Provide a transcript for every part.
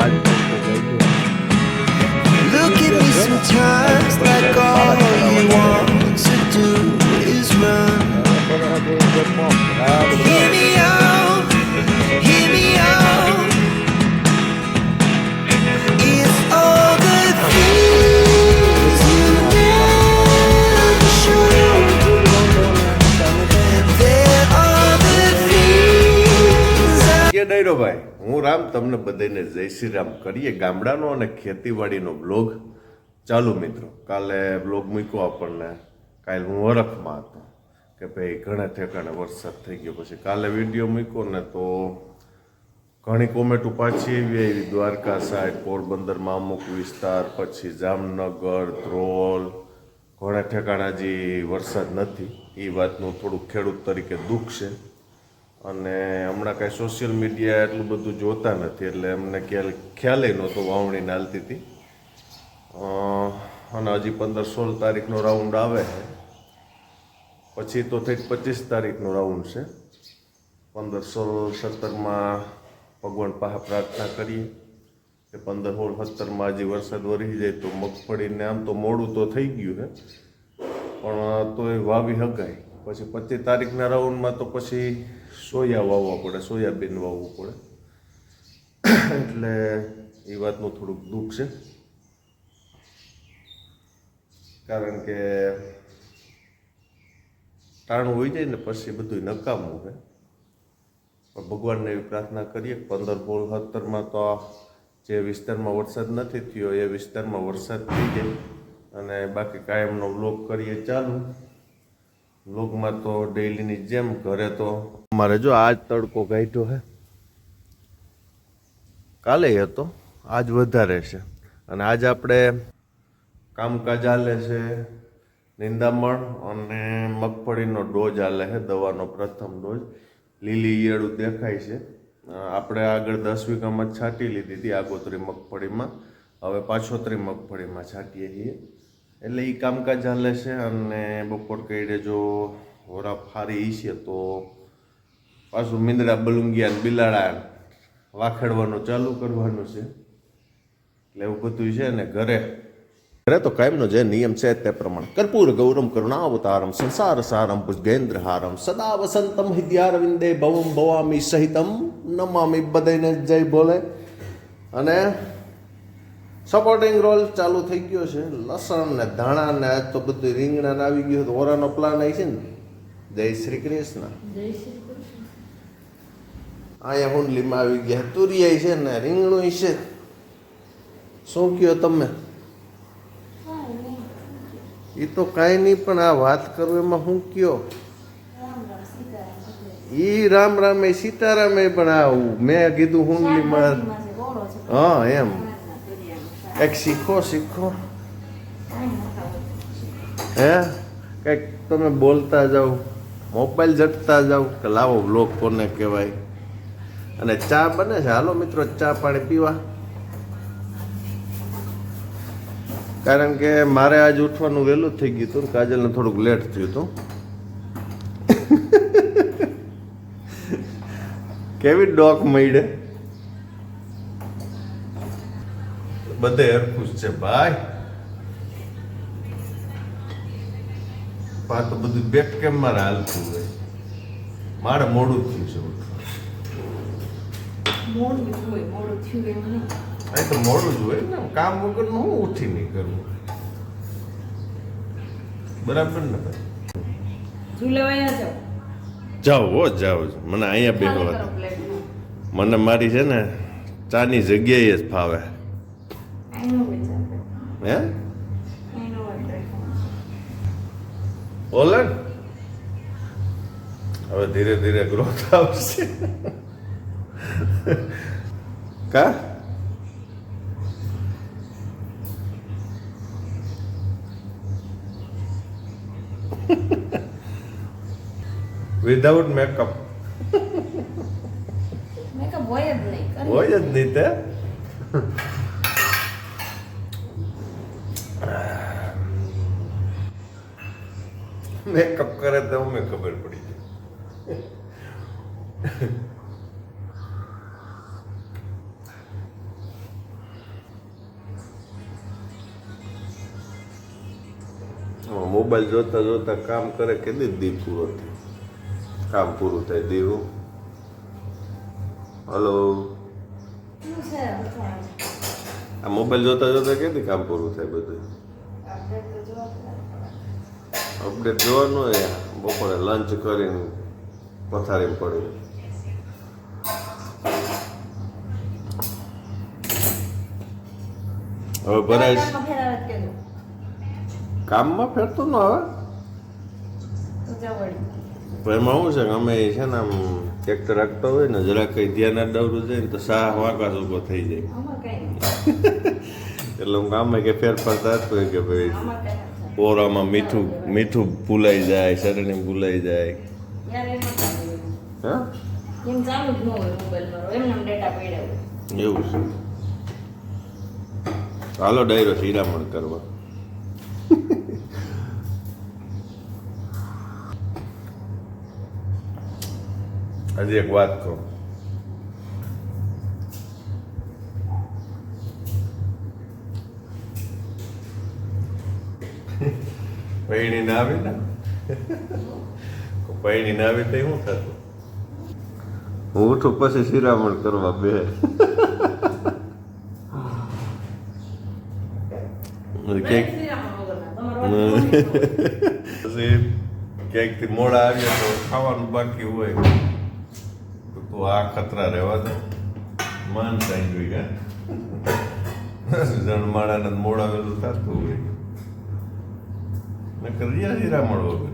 આજ Look at me sometimes like all you want to do is run. Hear me out, hear me out. If all the things you never show, there are the things કે ડાયરો ભાઈ, હું રામ તમને બધાને જય શ્રી રામ. કરીએ ગામડાનો અને ખેતીવાડીનો બ્લોગ ચાલુ મિત્રો. કાલે બ્લોગ મૂક્યો આપણને, કાલે હું વરખમાં હતો કે ભાઈ ઘણા ઠેકાણે વરસાદ થઈ ગયો. પછી કાલે વિડીયો મૂક્યો ને તો ઘણી કોમેન્ટો પાછી આવી દ્વારકા સાઈડ, પોરબંદરમાં અમુક વિસ્તાર, પછી જામનગર, ધ્રોલ, ઘણા ઠેકાણા હજી વરસાદ નથી. એ વાતનું થોડુંક ખેડૂત તરીકે દુઃખ છે. અને હમણાં કાંઈ સોશિયલ મીડિયા એટલું બધું જોતા નથી એટલે અમને ખ્યાલ નહોતો વાવણી નાલતી હતી. અને હજી 15-16 તારીખનો રાઉન્ડ આવે છે, પછી તો થઈ 25 તારીખનો રાઉન્ડ છે. 15-16-17માં ભગવાન પાસે પ્રાર્થના કરીએ કે 15-16-17માં હજી વરસાદ વરસી જાય તો મગફળીને આમ તો મોડું તો થઈ ગયું છે પણ તો એ વાવી હગાય. પછી 25 તારીખના રાઉન્ડમાં તો પછી સોયા વાવવા પડે, સોયાબીન વાવવું પડે. એટલે એ વાતનું થોડુંક દુઃખ છે, કારણ કે ટાણું હોય જાય ને પછી બધું નકામું છે. પણ ભગવાનને એવી પ્રાર્થના કરીએ 15-16-17માં તો જે વિસ્તારમાં વરસાદ નથી થયો એ વિસ્તારમાં વરસાદ થઈ જાય. અને બાકી કાયમનો વ્લોગ કરીએ ચાલુ. વ્લોગમાં તો ડેઈલીની જેમ ઘરે તો અમારે જો આજ તડકો કાઢ્યો છે, કાલે હતો, આજ વધારે છે. અને આજ આપણે કામકાજ હાલે છે, નિંદામણ અને મગફળીનો ડોઝ હાલે છે, દવાનો પ્રથમ ડોઝ. લીલી ઈયળું દેખાય છે. આપણે આગળ 10 વીઘામાં જ છાંટી લીધી હતી આગોતરી મગફળીમાં, હવે પાછોતરી મગફળીમાં છાંટીએ છીએ. એટલે એ કામકાજ ચાલે છે. અને બપોર કઈડે જો હોરા ફારી છે તો પાછું મીંદડા બલુંગિયા બિલાડા વાખેડવાનું ચાલુ કરવાનું છે. એટલે એવું બધું છે ને ઘરે તો કાયમનો જે નિયમ છે તે પ્રમાણે કર્પૂર ગૌરમ કરુણાવતારમ સંસાર સારમ ભુજગેન્દ્ર હારમ સદા વસંતમ હૃદયારવિંદે ભવમ ભવામી સહિતમ નમામી બધાને જય બોલે. અને સપોર્ટિંગ રોલ ચાલુ થઈ ગયો છે. લસણ ને ધાણા ને આજ તો બધું રીંગણા આવી ગયું. ઓરાનો પ્લાન આવી છે ને. જય શ્રી કૃષ્ણ. અહીંયા હુંડલીમાં આવી ગયા, તુરિયા છે ને રીંગણું છે. શું કયો તમે? એ તો કાંઈ નહીં, પણ આ વાત કરું એમાં શું કયો? ઈ રામ રામ એ સીતારામ એ પણ આવું મેં કીધું હુંડલીમાં. હા એમ કંઈક શીખો હે, કંઈક તમે બોલતા જાઓ, મોબાઈલ ઝટતા જાઓ કે લાવો બ્લોગ કોને કહેવાય. અને ચા બને છે, હાલો મિત્રો ચા પાણી પીવા. કારણ કે મારે આજ ઉઠવાનું વહેલું થઈ ગયું હતું, કાજલને થોડુંક લેટ થયું હતું. કેવી ડોક મળે, બધે હરખું છે ભાઈ. તો બધું બેક કેમ મારે હાલતું હોય, મારે મોડું થયું છે અહીં તો મોડું જ હોય ને, કામ વગરનું હું ઉઠી નહીં કરવું. બરાબર ને ભાઈ? જાઓ જાઓ, મને અહીંયા બેહવા દો. મને મારી છે ને ચાની જગ્યાએ જ ફાવે. હે બોલે હવે ધીરે ધીરે ગ્રોથ આવશે. કા વિધાઉટ મેકઅપ હોય જ નહીં તે. મેકઅપ કરે તો અમે ખબર પડી જાય. મોબાઈલ જોતા જોતા કામ કરે કે દી પૂરો થાય, કામ પૂરું થાય દીવું. હલો, આ મોબાઈલ જોતા જોતા કેદી કામ પૂરું થાય બધું? અપડેટ જોવાનું હોય, બપોરે લંચ કરીને પથારી પડી. હવે ભરાય કામમાં ફેરતો ન આવે. એમાં શું છે કે અમે છે ને આમ ટ્રેક્ટર રાખતા હોય ને જરા કઈ ધ્યાન ના દવરું જાય ને તો સાહ વાંકા ઉભો થઈ જાય. એટલે હું ગામમાં કે ફેરફાર થતો હોય કે ભાઈ ઓરામાં મીઠું મીઠું ભૂલાઈ જાય, શરણી ભૂલાઈ જાય. હા એવું છે. હાલો ડાયરો શિરામણ કરવા. હજી એક વાત કહું, પૈણી ના આવી ને પૈણી ના આવી તો શું થતું? હું ઉઠું પછી શિરામણ કરવા બે. પછી ક્યાંક થી મોડા આવ્યા તો ખાવાનું બાકી હોય તો આ ખતરા રહેવા દે. મન થઈ ગયું કે જણમાળાને મોડા વેલું થતું હોય ને કર્યા શિરામણ વગર.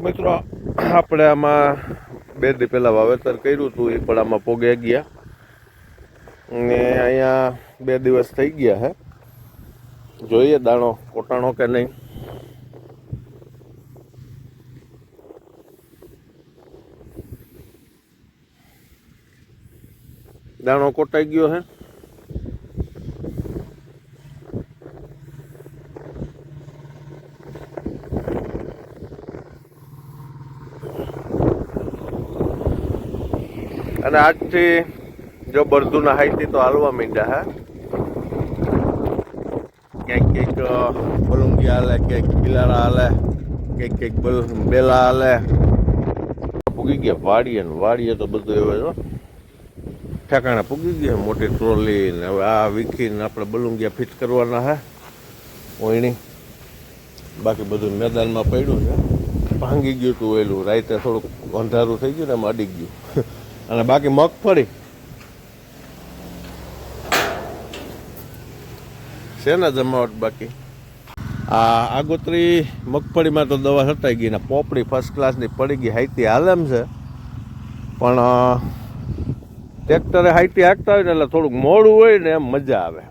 મિત્રો આપણે આમાં 2 દી પહેલા વાવેતર કર્યું હતું, એ પણ આમાં પોગે ગયા ને અહીંયા 2 દિવસ થઈ ગયા હે. જોઈએ દાણો કોટાણો કે નહીં. દાણો કોટાઈ ગયો હે. અને આજથી જો બરદુના હાઈથી તો હાલવા માંડ્યા હે. ક્યાંક બલુંગી હાલે, ક્યાંક બિલાડા હાલે, ક્યાંક બેલા હાલે. પૂગી ગયા વાડીએ ને વાડીએ તો બધું હવે જો ઠેકાણે પૂગી ગયા. મોટી ટ્રોલી ને હવે આ વીખીને આપણે બલુંગિયા ફિટ કરવાના હે ઓયણી. બાકી બધું મેદાનમાં પડ્યું છે. ભાંગી ગયું હતું ઓયલું, રાતે થોડુંક અંધારું થઈ ગયું ને એમાં અડી ગયું. અને બાકી મગફળી છે ને જમાવટ બાકી. આ આગોતરી મગફળીમાં તો દવા છટાઈ ગઈ ને પોપડી ફર્સ્ટ ક્લાસની પડી ગઈ. હાઈતી હાલેમ છે પણ ટ્રેક્ટરે હાઈટી હાંકતા હોય ને એટલે થોડુંક મોડું હોય ને એમ મજા આવે.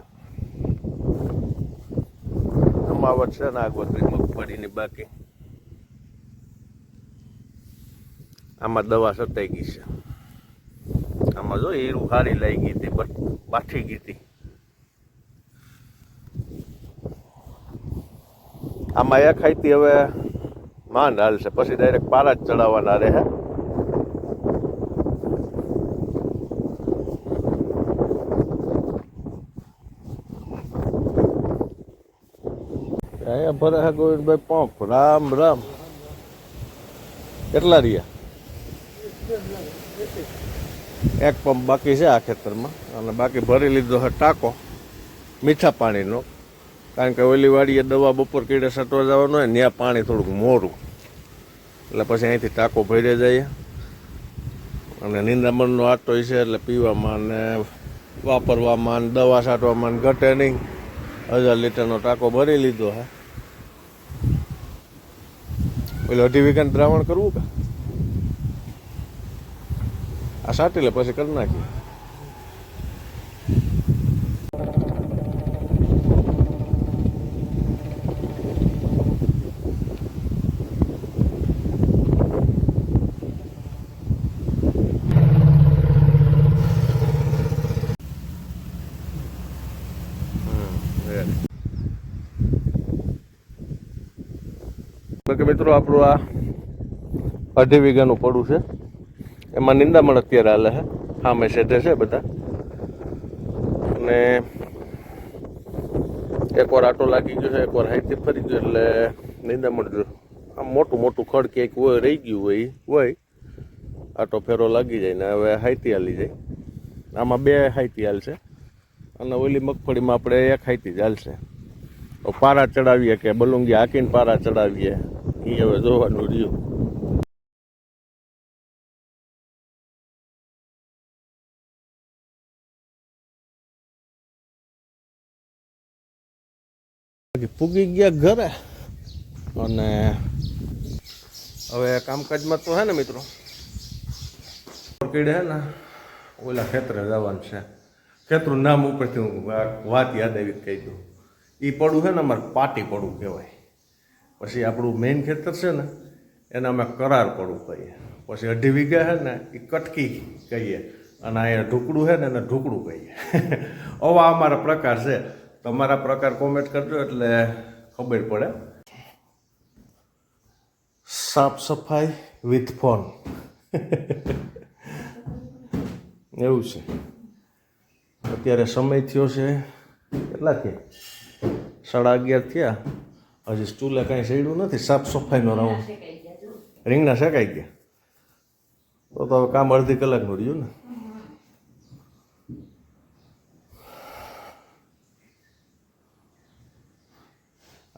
જમાવટ છે ને આગોતરી મગફળીની બાકી. આમાં દવા છટાઈ ગઈ છે. આમાં જો હીરું સારી લાગી ગઈ હતી, બાઠી ગઈ હતી. આમાં એક ખાઈતી હવે માંડ હાલશે, પછી ડાયરેક્ટ પારા જ ચડાવવાના રહે. અહીંયા ભરે હે ગોવિંદભાઈ પંપ. રામ રામ. કેટલા રહ્યા? એક પંપ બાકી છે આ ખેતરમાં અને બાકી ભરી લીધો છે ટાંકો મીઠા પાણીનો. કારણ કે ઓલી વાડીએ દવા બપોર કીડે સટવા જવાનું હોય ને ત્યાં પાણી થોડુંક મોરું એટલે પછી અહીંથી ટાંકો ભરી જાય. અને નિંદામણનો આટો છે એટલે પીવામાં ને વાપરવામાં ને દવા છાંટવામાં ઘટે નહીં. 1000 લીટરનો ટાંકો ભરી લીધો હે. પેલું 2.5 વીઘાનું દ્રાવણ કરવું કે આ છાંટી લે પછી કરી નાખીએ. કે મિત્રો આપણું આ 2.5 વીઘાનું પડું છે. એમાં નિંદામણ અત્યારે હાલે છે. સામે શેઠે છે બધા. અને એકવાર આટો લાગી ગયો છે, એકવાર હાઈથી ફરી ગયો એટલે નિંદામણ જો આમ મોટું મોટું ખડ ક્યાંક હોય રહી ગયું હોય આટો ફેરો લાગી જાય ને હવે હાઈથી હાલી જાય. આમાં 2 હાઈથી હાલશે અને ઓલી મગફળીમાં આપણે 1 હાઈથી જ હાલશે. પારા ચડાવીએ કે બલુંગી હાકીને પારા ચડાવીએ એ હવે જોવાનું રહ્યું. પૂગી ગયા ઘરે અને હવે કામકાજમાં તો હે ને મિત્રો કીડે હે ને ઓલા ખેતરે જવાનું છે. ખેતરું નામ ઉપરથી હું વાત યાદ આવી કહી દઉં. એ પડું છે ને અમારે પાટી પડું કહેવાય. પછી આપણું મેઇન ખેતર છે ને એને અમે કરાર પડું કહીએ. પછી 2.5 વીઘા છે ને એ કટકી કહીએ અને અહીંયા ઢુકડું છે ને એને ઢુકડું કહીએ. આવા અમારા પ્રકાર છે. તમારા પ્રકાર કોમેન્ટ કરજો એટલે ખબર પડે. સાફ સફાઈ વિથ ફોન એવું છે. અત્યારે સમય થયો છે કેટલા થયા? 11:30 થયા. હજી સ્ટૂલે કાંઈ સડ્યું નથી. સાફ સફાઈનો રાઉન્ડ રીંગણા શેકાઈ ગયા તો હવે કામ અડધી કલાકનું રહ્યું ને.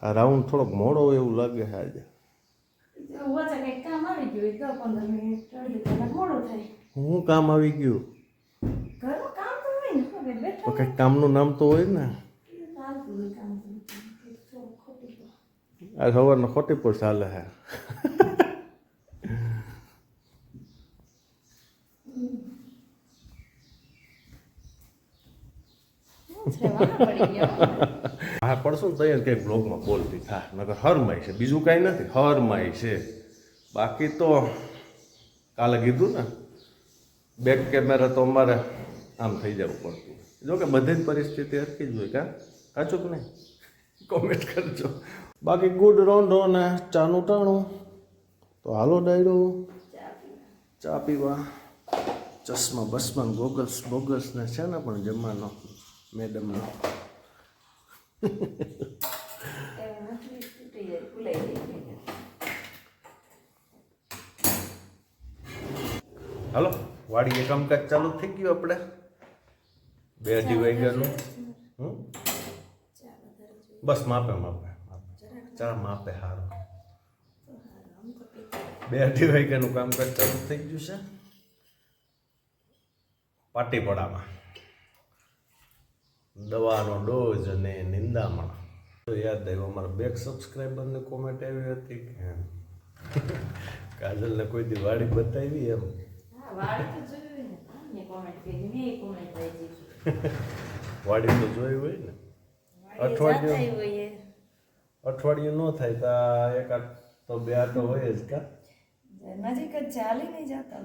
આ રાઉન્ડ થોડોક મોડો એવું લાગે છે આજે. હું કામ આવી ગયું? કંઈક કામનું નામ તો હોય ને. આ સવારના ખોટી પર ચાલે છે. હા પડશું ને તૈયાર કંઈક બ્લોગમાં બોલતી થાય નકર હરમાય છે. બીજું કાંઈ નથી, હરમાય છે. બાકી તો કાલે કીધું ને બેક કેમેરા તો અમારે આમ થઈ જવું પડતું. જો કે બધી જ પરિસ્થિતિ હરકી જ હોય. કાચું કે નહીં? કોમેન્ટ કરજો. બાકી ગુડ રોંઢો ને ચાનું ટાણું તો હાલો ડાયડો ચા પીવા. ચશ્મા બસમાં ગોગલ્સ બોગલ્સ ને છે ને પણ જમવાનો મેડમનો. હાલો વાડીએ કામકાજ ચાલુ થઈ ગયું. આપણે 2-2.5 વાગ્યાનું બસ માપે ચા માપે સારું. 2-2.5 વાગ્યાનું કામકાજ ચાલુ થઈ ગયું છે પાટીપડામાં. દવાનો ડોઝ અને નિંદામણ. યાદ આવ્યું અમારા 2 સબસ્ક્રાઈબરની કોમેન્ટ આવી હતી કે કાજલને કોઈ દી વાડી બતાવી એમ. વાડી તો જોઈ હોય ને. અઠવાડિયું ન થાય તો એકાદ તો 2 તો હોય જ. કા નજીક જ છે, હાલી નહીં જતા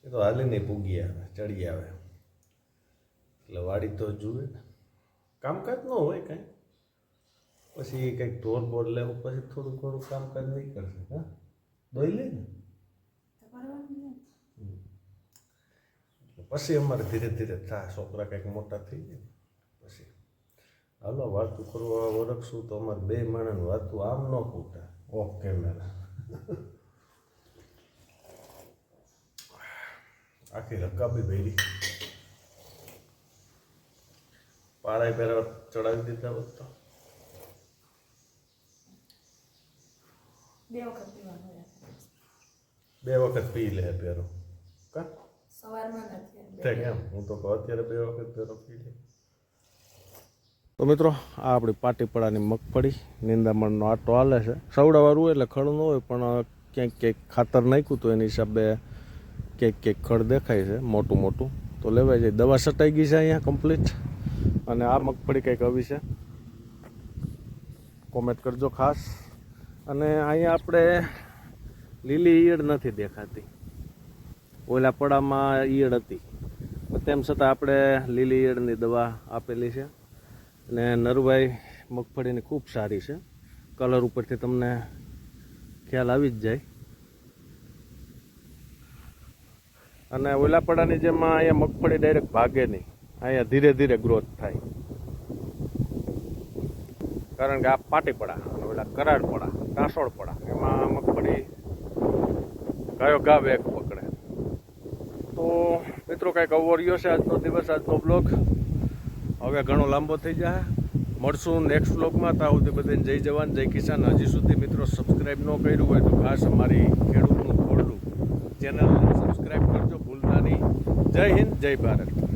એ તો હાલી નહીં પૂગી આવે, ચડી આવે એટલે વાડી તો જુએ ને. કામકાજ ન હોય કાંઈ. પછી કંઈક ઢોર બોર લેવું પછી થોડું ઘણું કામકાજ નહીં કરશે. હા દોઈ લે ને પછી અમારે ધીરે ધીરે થાય. છોકરા કંઈક મોટા થઈ જાય પછી હાલો વાતું કરવા વરખશું તો અમારે 2 માણસની વાતું આમ ન ખૂટા ઓફ કેમેરા. આખી રકાબી ભેરી પારાય પહેલા ચડાવી દીધા હોત તો 2 વખત પીવાનું. 2 વખત પી લે પેરો. કા સવારમાં નથી કેમ? હું તો કહું અત્યારે 2 વખત પેરો પી લે. તો મિત્રો આ આપણી પાટીપડાની મગફળી નિંદામણનો આટો હાલે છે. સવડાવાળું હોય એટલે ખડ ન હોય પણ ક્યાંક ક્યાંક ખાતર નાખ્યું તો એની હિસાબે ક્યાંક ક્યાંક ખડ દેખાય છે મોટું મોટું તો લેવાય જાય. દવા છટાઈ ગઈ છે અહીંયા કમ્પ્લીટ. અને આ મગફળી કંઈક આવી છે કોમેન્ટ કરજો ખાસ. અને અહીંયા આપણે લીલી ઈયળ નથી દેખાતી. ઓલા પડામાં ઈયળ હતી તેમ છતાં આપણે લીલી ઈયળની દવા આપેલી છે. અને નરભાઈ મગફળીની ખૂબ સારી છે. કલર ઉપરથી તમને ખ્યાલ આવી જ જાય. અને ઓલાપડાની જેમ અહીંયા મગફળી ડાયરેક્ટ ભાગે નહીં. અહીંયા ધીરે ધીરે ગ્રોથ થાય. કારણ કે આ પાટીપડા અને ઓલા કરાડપડા કાસોડપડા એમાં મગફળી ગાયો ગાવ એક પકડે. તો મિત્રો કાંઈક અવો રહ્યો છે આજનો દિવસ, આજનો બ્લોગ. હવે ઘણો લાંબો થઈ જાય. મળશું નેક્સ્ટ બ્લોગમાં. ત્યાં સુધી બધાને જય જવાન જય કિસાન. હજી સુધી મિત્રો સબસ્ક્રાઈબ ન કર્યું હોય તો ખાસ અમારી ખેડૂતનું ખોરડું ચેનલને સબસ્ક્રાઈબ કરજો ભૂલતા નહીં. જય હિન્દ જય ભારત.